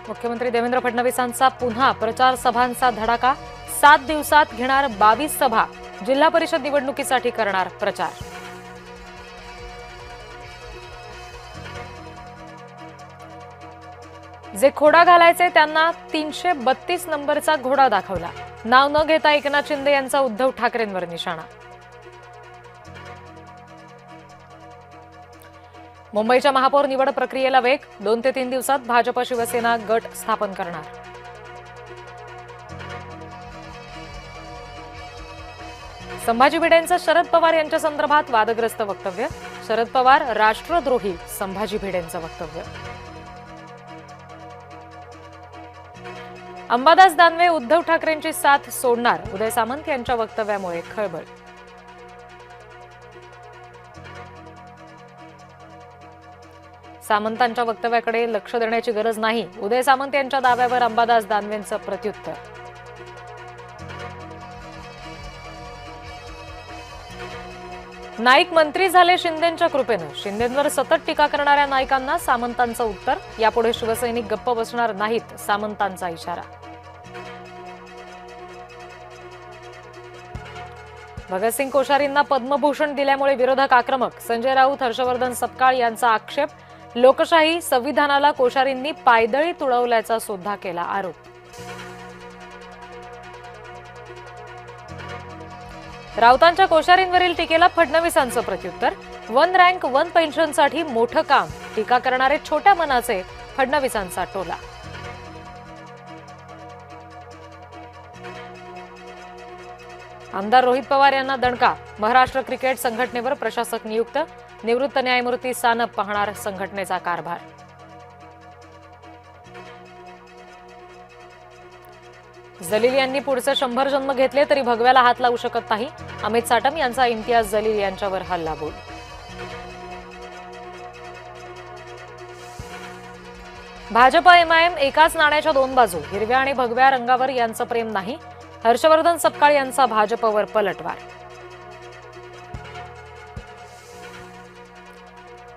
मुख्यमंत्री देवेंद्र फडणवीसांचा पुन्हा प्रचार सभांचा धडाका। 7 दिवसात घेणार 22 सभा। जिल्हा परिषद निवडणुकीसाठी करणार प्रचार। जे खोडा घालायचे त्यांना 332 नंबरचा घोडा दाखवला। नाव न घेता एकनाथ शिंदे यांचा उद्धव ठाकरेंवर निशाणा। मुंबईच्या महापौर निवड प्रक्रियेला वेग। 2 ते 3 दिवसात भाजप शिवसेना गट स्थापन करणार। संभाजी भिडेंचं शरद पवार यांच्या संदर्भात वादग्रस्त वक्तव्य। शरद पवार राष्ट्रद्रोही, संभाजी भिडेंचं वक्तव्य। अंबादास दानवे उद्धव ठाकरेंची साथ सोडणार। उदय सामंत यांच्या वक्तव्यामुळे खळबळ। सामंतांच्या वक्तव्याकडे लक्ष देण्याची गरज नाही। उदय सामंत यांच्या दाव्यावर अंबादास दानवेंचं प्रत्युत्तर। नाईक मंत्री झाले शिंदेंच्या कृपेनं। शिंदेंवर सतत टीका करणाऱ्या नाईकांना सामंतांचं उत्तर। यापुढे शिवसैनिक गप्प बसणार नाहीत, सामंतांचा इशारा। भगतसिंग कोश्यारींना पद्मभूषण दिल्यामुळे विरोधक आक्रमक। संजय राऊत, हर्षवर्धन सपकाळ यांचा आक्षेप। लोकशाही संविधानाला कोश्यारींनी पायदळी तुडवल्याचा सुद्धा केला आरोप। राऊतांच्या कोश्यारींवरील टीकेला फडणवीसांचं प्रत्युत्तर। 1 रँक 1 पेन्शनसाठी मोठं काम। टीका करणारे छोट्या मनाचे, फडणवीसांचा टोला। आमदार रोहित पवार यांना दणका। महाराष्ट्र क्रिकेट संघटनेवर प्रशासक नियुक्त। निवृत्त न्यायमूर्ती सानप पाहणार संघटनेचा कारभार। जलील यांनी पुढचे 100 जन्म घेतले तरी भगव्याला हात लावू शकत नाही। अमित साटम यांचा इम्तियाज जलील यांच्यावर हल्लाबोल। भाजप एमआयएम एकाच नाण्याच्या 2 बाजू। हिरव्या आणि भगव्या रंगावर यांचं प्रेम नाही। हर्षवर्धन सपकाळ यांचा भाजपवर पलटवार।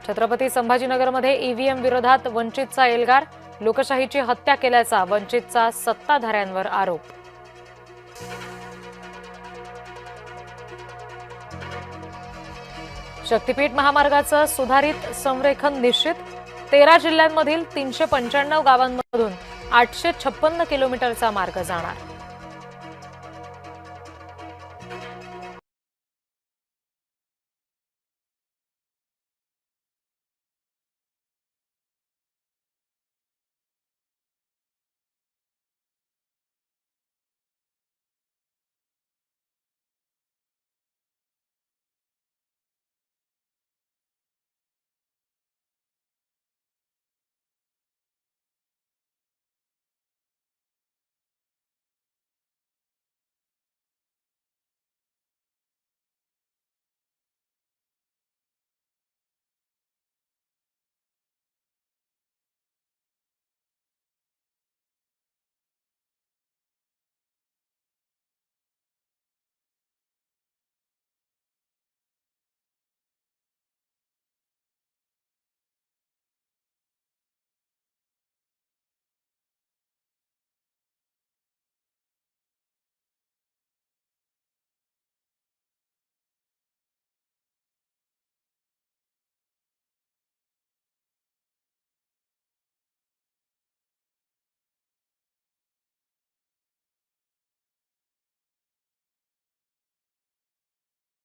छत्रपती संभाजीनगरमध्ये ईव्हीएम विरोधात वंचितचा एल्गार। लोकशाहीची हत्या केल्याचा वंचितचा सत्ताधाऱ्यांवर आरोप। शक्तीपीठ महामार्गाचं सुधारित संरेखन निश्चित। 13 जिल्ह्यांमधील 395 गावांमधून 856 किलोमीटरचा मार्ग जाणार।